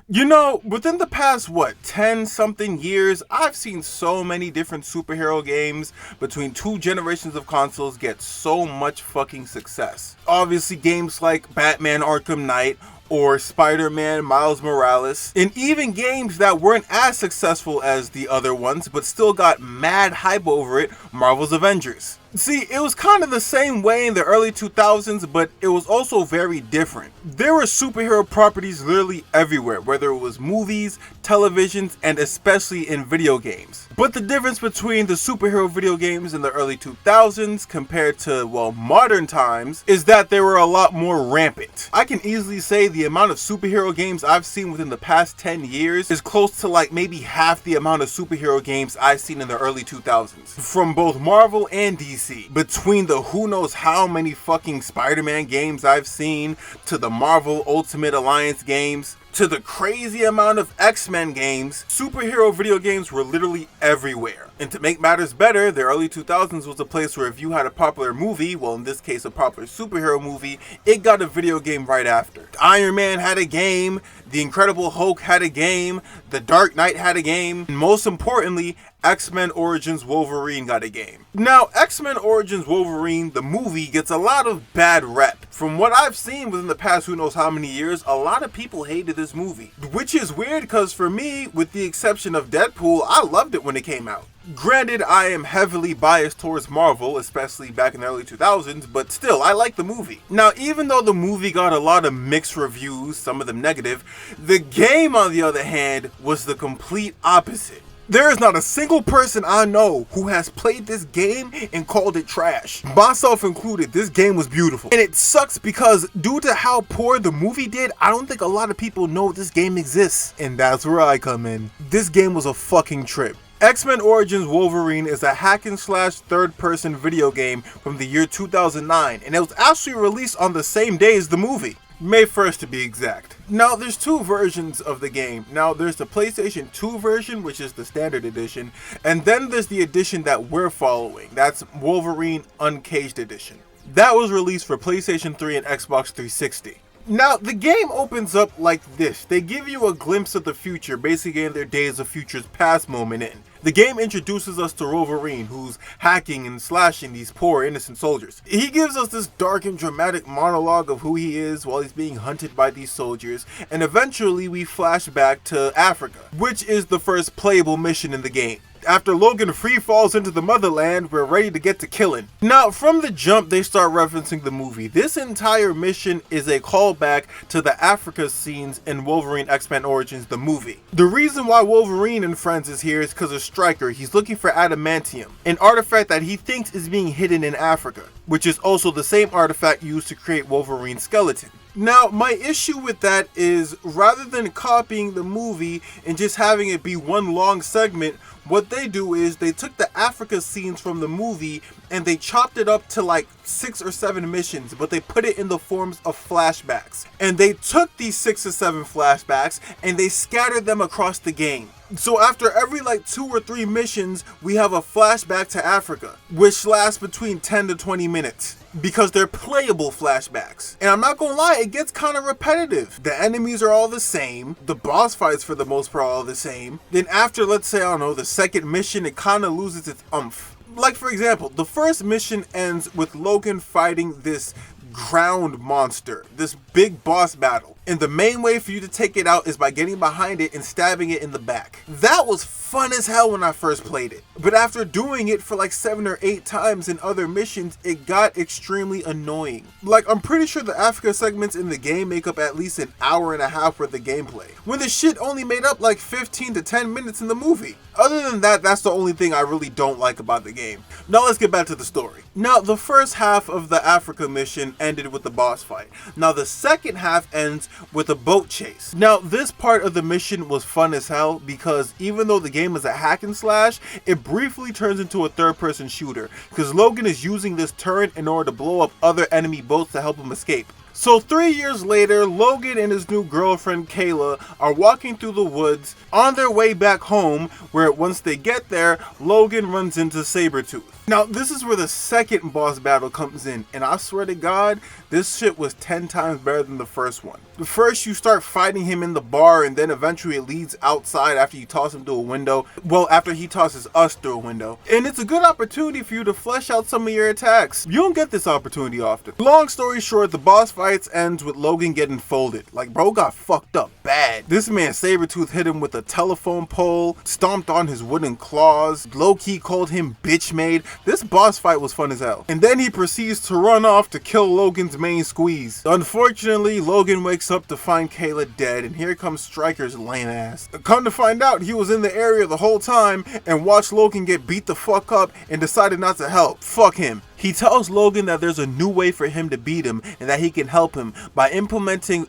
You know, within the past, 10 something years, I've seen so many different superhero games between two generations of consoles get so much fucking success. Obviously, games like Batman Arkham Knight or Spider-Man Miles Morales, and even games that weren't as successful as the other ones but still got mad hype over it, Marvel's Avengers. See, it was kind of the same way in the early 2000s, but it was also very different. There were superhero properties literally everywhere, whether it was movies, televisions, and especially in video games. But the difference between the superhero video games in the early 2000s compared to, well, modern times is that they were a lot more rampant. I can easily say the amount of superhero games I've seen within the past 10 years is close to like maybe half the amount of superhero games I've seen in the early 2000s. From both Marvel and DC. Between the who knows how many fucking Spider-Man games I've seen, to the Marvel Ultimate Alliance games, to the crazy amount of Xmen games, superhero video games were literally everywhere. And to make matters better, the early 2000s was a place where if you had a popular movie, well in this case a popular superhero movie, it got a video game right after. Iron Man had a game, The Incredible Hulk had a game, The Dark Knight had a game, and most importantly, X-Men Origins Wolverine got a game. Now, X-Men Origins Wolverine, the movie, gets a lot of bad rep. From what I've seen within the past who knows how many years, a lot of people hated this movie. Which is weird because for me, with the exception of Deadpool, I loved it when it came out. Granted, I am heavily biased towards Marvel, especially back in the early 2000s, but still, I like the movie. Now, even though the movie got a lot of mixed reviews, some of them negative, the game, on the other hand, was the complete opposite. There is not a single person I know who has played this game and called it trash. Myself included, this game was beautiful. And it sucks because due to how poor the movie did, I don't think a lot of people know this game exists. And that's where I come in. This game was a fucking trip. X-Men Origins Wolverine is a hack-and-slash third-person video game from the year 2009, and it was actually released on the same day as the movie. May 1st to be exact. Now, there's two versions of the game. Now, there's the PlayStation 2 version, which is the standard edition, and then there's the edition that we're following. That's Wolverine Uncaged Edition. That was released for PlayStation 3 and Xbox 360. Now, the game opens up like this. They give you a glimpse of the future, basically in their Days of Futures Past moment in. The game introduces us to Wolverine, who's hacking and slashing these poor innocent soldiers. He gives us this dark and dramatic monologue of who he is while he's being hunted by these soldiers, and eventually we flash back to Africa, which is the first playable mission in the game. After Logan free falls into the motherland, we're ready to get to killing. Now, from the jump, they start referencing the movie. This entire mission is a callback to the Africa scenes in Wolverine X-Men Origins, the movie. The reason why Wolverine and friends is here is because of Stryker. He's looking for adamantium, an artifact that he thinks is being hidden in Africa, which is also the same artifact used to create Wolverine's skeleton. Now, my issue with that is, rather than copying the movie and just having it be one long segment, what they do is they took the Africa scenes from the movie and they chopped it up to like 6 or 7 missions, but they put it in the forms of flashbacks. And they took these 6 or 7 flashbacks and they scattered them across the game. So after every like 2 or 3 missions, we have a flashback to Africa, which lasts between 10 to 20 minutes. Because they're playable flashbacks. And I'm not gonna lie, it gets kind of repetitive. The enemies are all the same. The boss fights for the most part are all the same. Then after, let's say, I don't know, the second mission, it kind of loses its umph. Like for example, the first mission ends with Logan fighting this ground monster, this big boss battle. And the main way for you to take it out is by getting behind it and stabbing it in the back. That was fun as hell when I first played it. But after doing it for like 7 or 8 times in other missions, it got extremely annoying. Like, I'm pretty sure the Africa segments in the game make up at least an hour and a half worth of gameplay, when the shit only made up like 15 to 10 minutes in the movie. Other than that, that's the only thing I really don't like about the game. Now let's get back to the story. Now, the first half of the Africa mission ended with the boss fight. Now the second half ends with a boat chase. Now, this part of the mission was fun as hell because even though the game is a hack and slash, it briefly turns into a third-person shooter because Logan is using this turret in order to blow up other enemy boats to help him escape. So 3 years later, Logan and his new girlfriend Kayla are walking through the woods on their way back home, where once they get there, Logan runs into Sabretooth. Now, this is where the second boss battle comes in, and I swear to God, this shit was 10 times better than the first one. The first, you start fighting him in the bar, and then eventually it leads outside after you toss him through a window. Well, after he tosses us through a window. And it's a good opportunity for you to flesh out some of your attacks. You don't get this opportunity often. Long story short, the boss fights ends with Logan getting folded. Like, bro got fucked up bad. This man Sabretooth hit him with a telephone pole, stomped on his wooden claws, low-key called him bitch made. This boss fight was fun as hell. And then he proceeds to run off to kill Logan's main squeeze. Unfortunately, Logan wakes up to find Kayla dead, and here comes Stryker's lame ass. Come to find out, he was in the area the whole time and watched Logan get beat the fuck up and decided not to help. Fuck him. He tells Logan that there's a new way for him to beat him and that he can help him by implementing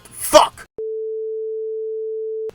fuck!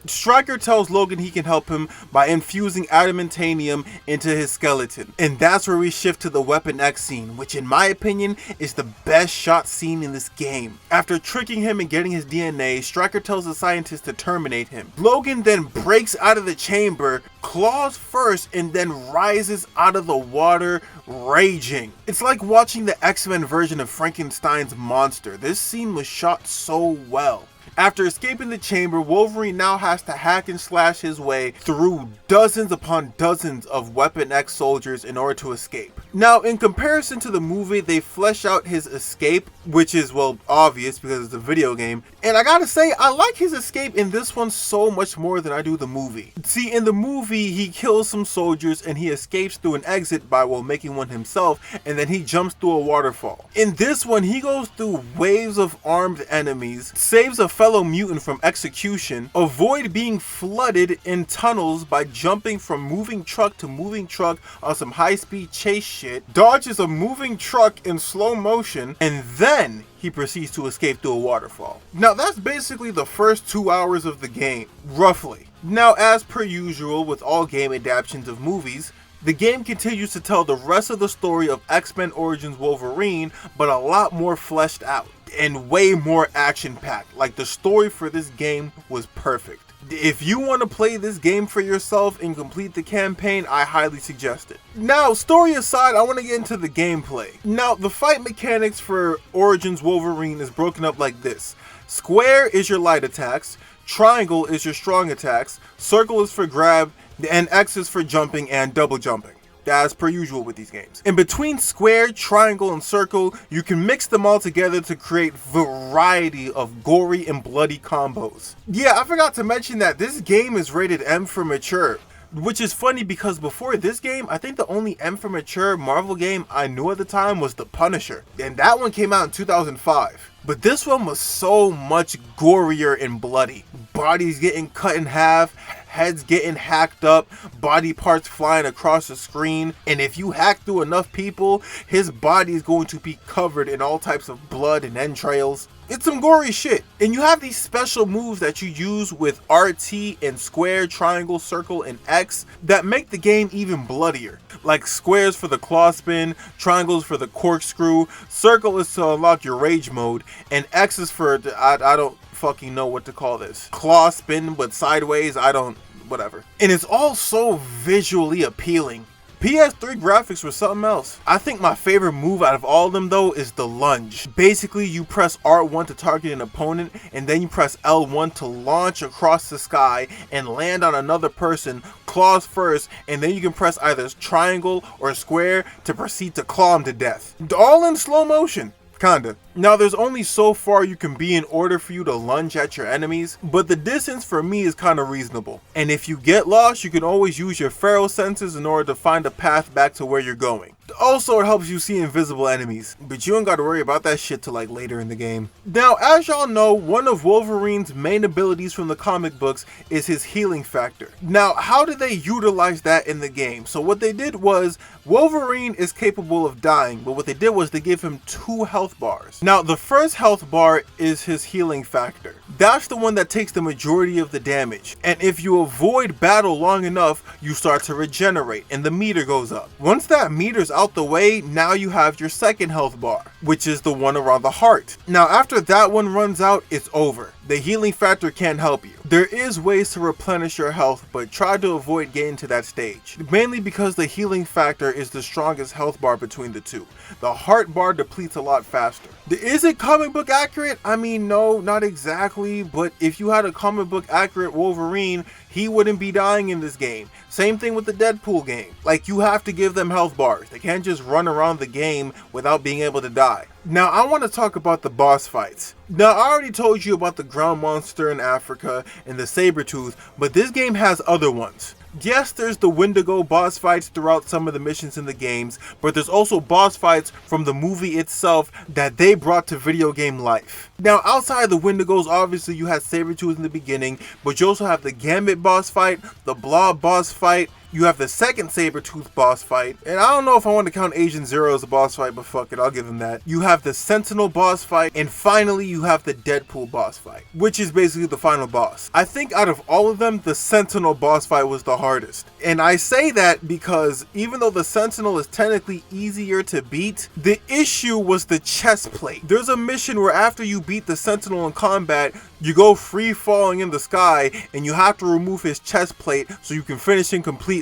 Stryker tells Logan he can help him by infusing adamantium into his skeleton. And that's where we shift to the Weapon X scene, which in my opinion is the best shot scene in this game. After tricking him and getting his DNA, Stryker tells the scientist to terminate him. Logan then breaks out of the chamber, claws first, and then rises out of the water raging. It's like watching the X-Men version of Frankenstein's monster. This scene was shot so well. After escaping the chamber, Wolverine now has to hack and slash his way through dozens upon dozens of Weapon X soldiers in order to escape. Now, in comparison to the movie, they flesh out his escape, which is, well, obvious because it's a video game. And I gotta say, I like his escape in this one so much more than I do the movie. See, in the movie, he kills some soldiers and he escapes through an exit by, well, making one himself, and then he jumps through a waterfall. In this one, he goes through waves of armed enemies, saves a fellow mutant from execution, avoid being flooded in tunnels by jumping from moving truck to moving truck on some high-speed chase shit, dodges a moving truck in slow motion, and then he proceeds to escape through a waterfall. Now that's basically the first 2 hours of the game, roughly. Now, as per usual with all game adaptations of movies, the game continues to tell the rest of the story of X-Men Origins Wolverine, but a lot more fleshed out and way more action-packed. Like, the story for this game was perfect. If you want to play this game for yourself and complete the campaign, I highly suggest it. Now, story aside, I want to get into the gameplay. Now, the fight mechanics for Origins Wolverine is broken up like this. Square is your light attacks, triangle is your strong attacks, circle is for grab, and X is for jumping and double jumping. As per usual with these games. In between square, triangle, and circle, you can mix them all together to create variety of gory and bloody combos. Yeah, I forgot to mention that this game is rated M for mature. Which is funny because before this game, I think the only M for mature Marvel game I knew at the time was The Punisher. And that one came out in 2005. But this one was so much gorier and bloody. Bodies getting cut in half, heads getting hacked up, body parts flying across the screen, and if you hack through enough people, his body is going to be covered in all types of blood and entrails. It's some gory shit. And you have these special moves that you use with RT and square, triangle, circle, and X that make the game even bloodier. Like squares for the claw spin, triangles for the corkscrew, circle is to unlock your rage mode, and X is for, I don't fucking know what to call this. Claw spin but sideways, whatever. And it's all so visually appealing. PS3 graphics were something else. I think my favorite move out of all of them though is the lunge. Basically, you press R1 to target an opponent, and then you press L1 to launch across the sky and land on another person, claws first, and then you can press either triangle or square to proceed to claw him to death. All in slow motion. Kinda. Now, there's only so far you can be in order for you to lunge at your enemies, but the distance for me is kind of reasonable. And if you get lost, you can always use your feral senses in order to find a path back to where you're going. Also, it helps you see invisible enemies, but you don't gotta worry about that shit till like later in the game. Now, as y'all know, one of Wolverine's main abilities from the comic books is his healing factor. Now, how did they utilize that in the game? So what they did was, Wolverine is capable of dying, but what they did was they gave him 2 health bars. Now, the first health bar is his healing factor. That's the one that takes the majority of the damage. And if you avoid battle long enough, you start to regenerate and the meter goes up. Once that meter's out the way, now you have your second health bar, which is the one around the heart. Now after that one runs out, it's over. The healing factor can't help you. There is ways to replenish your health, but try to avoid getting to that stage. Mainly because the healing factor is the strongest health bar between the two. The heart bar depletes a lot faster. Is it comic book accurate? I mean, no, not exactly, but if you had a comic book accurate Wolverine, he wouldn't be dying in this game. Same thing with the Deadpool game. Like, you have to give them health bars. They can't just run around the game without being able to die. Now, I want to talk about the boss fights. Now, I already told you about the ground monster in Africa and the Sabretooth, but this game has other ones. Yes, there's the Wendigo boss fights throughout some of the missions in the games, but there's also boss fights from the movie itself that they brought to video game life. Now, outside of the Wendigos, obviously you had Sabretooth in the beginning, but you also have the Gambit boss fight, the Blob boss fight, you have the second Sabretooth boss fight, and I don't know if I want to count Agent Zero as a boss fight, but fuck it, I'll give him that. You have the Sentinel boss fight, and finally you have the Deadpool boss fight, which is basically the final boss. I think out of all of them, the Sentinel boss fight was the hardest. And I say that because even though the Sentinel is technically easier to beat, the issue was the chest plate. There's a mission where after you beat the Sentinel in combat, you go free falling in the sky and you have to remove his chest plate so you can finish him completely.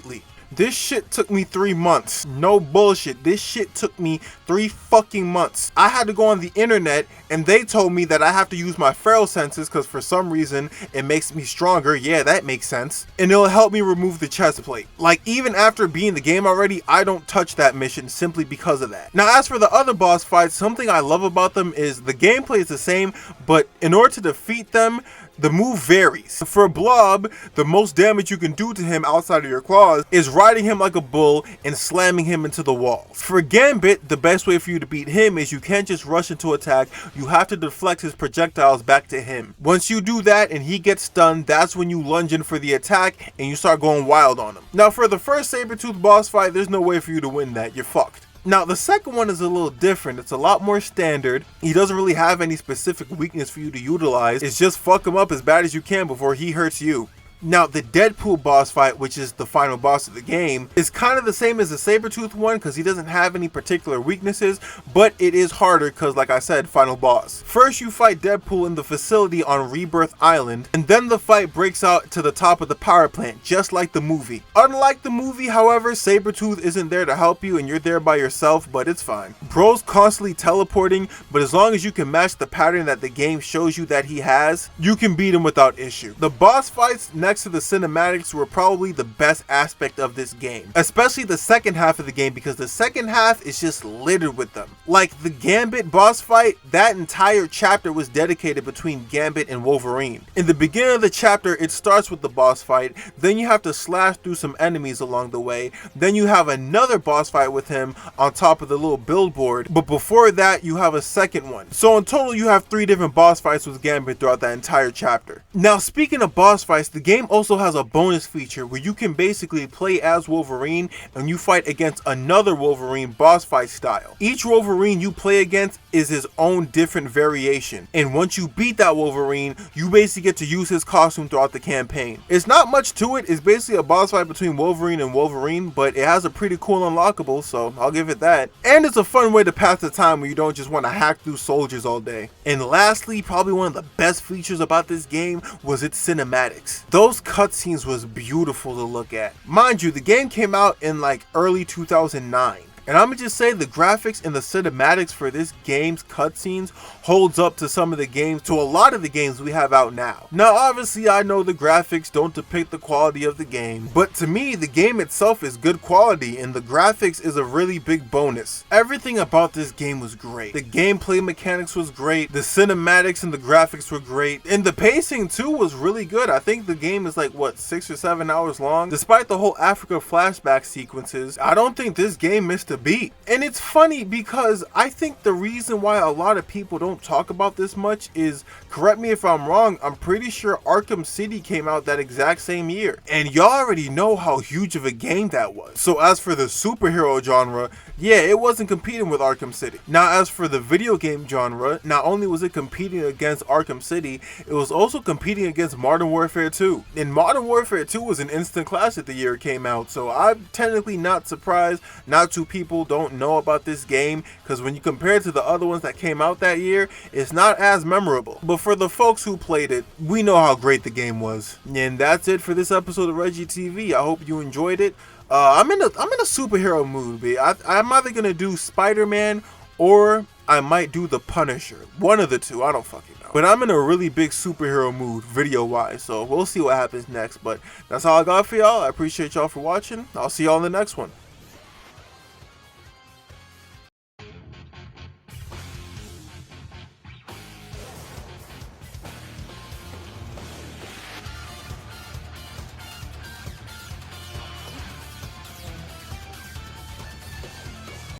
This shit took me 3 months. No bullshit. This shit took me 3 fucking months. I had to go on the internet and they told me that I have to use my feral senses because for some reason it makes me stronger. Yeah, that makes sense. And it'll help me remove the chest plate. Like, even after beating the game already, I don't touch that mission simply because of that. Now, as for the other boss fights, something I love about them is the gameplay is the same, but in order to defeat them, the move varies. For Blob, the most damage you can do to him outside of your claws is riding him like a bull and slamming him into the walls. For Gambit, the best way for you to beat him is you can't just rush into attack, you have to deflect his projectiles back to him. Once you do that and he gets stunned, that's when you lunge in for the attack and you start going wild on him. Now for the first Sabretooth boss fight, there's no way for you to win that, you're fucked. Now, the second one is a little different. It's a lot more standard. He doesn't really have any specific weakness for you to utilize. It's just fuck him up as bad as you can before he hurts you. Now, the Deadpool boss fight, which is the final boss of the game, is kind of the same as the Sabretooth one because he doesn't have any particular weaknesses, but it is harder because, like I said, final boss. First, you fight Deadpool in the facility on Rebirth Island, and then the fight breaks out to the top of the power plant, just like the movie. Unlike the movie, however, Sabretooth isn't there to help you and you're there by yourself, but it's fine. Bro's constantly teleporting, but as long as you can match the pattern that the game shows you that he has, you can beat him without issue. The boss fights next to the cinematics were probably the best aspect of this game, especially the second half of the game, because the second half is just littered with them. Like the Gambit boss fight, that entire chapter was dedicated between Gambit and Wolverine. In the beginning of the chapter, it starts with the boss fight, then you have to slash through some enemies along the way, then you have another boss fight with him on top of the little billboard, but before that you have a second one. So in total you have 3 different boss fights with Gambit throughout that entire chapter. Now, speaking of boss fights, the game also has a bonus feature where you can basically play as Wolverine and you fight against another Wolverine boss fight style. Each Wolverine you play against is his own different variation, and once you beat that Wolverine, you basically get to use his costume throughout the campaign. It's not much to it, it's basically a boss fight between Wolverine and Wolverine, but it has a pretty cool unlockable, so I'll give it that. And it's a fun way to pass the time when you don't just want to hack through soldiers all day. And lastly, probably one of the best features about this game was its cinematics. Those cutscenes was beautiful to look at. Mind you, the game came out in like early 2009. And I'm gonna just say the graphics and the cinematics for this game's cutscenes holds up to some of the games, to a lot of the games we have out now. Now, obviously, I know the graphics don't depict the quality of the game, but to me, the game itself is good quality and the graphics is a really big bonus. Everything about this game was great. The gameplay mechanics was great, the cinematics and the graphics were great, and the pacing too was really good. I think the game is like, what, 6 or 7 hours long? Despite the whole Africa flashback sequences, I don't think this game missed a beat. And it's funny because I think the reason why a lot of people don't talk about this much is, correct me if I'm wrong, I'm pretty sure Arkham City came out that exact same year. And y'all already know how huge of a game that was. So as for the superhero genre, yeah, it wasn't competing with Arkham City. Now, as for the video game genre, not only was it competing against Arkham City, it was also competing against Modern Warfare 2. And Modern Warfare 2 was an instant classic the year it came out, so I'm technically not surprised not too people don't know about this game, because when you compare it to the other ones that came out that year, it's not as memorable. But for the folks who played it, we know how great the game was. And that's it for this episode of Reggie TV. I hope you enjoyed it. I'm in a superhero mood, babe. I'm either gonna do Spider-Man or I might do the Punisher. One of the two, I don't fucking know. But I'm in a really big superhero mood, video-wise, so we'll see what happens next. But that's all I got for y'all. I appreciate y'all for watching. I'll see y'all in the next one.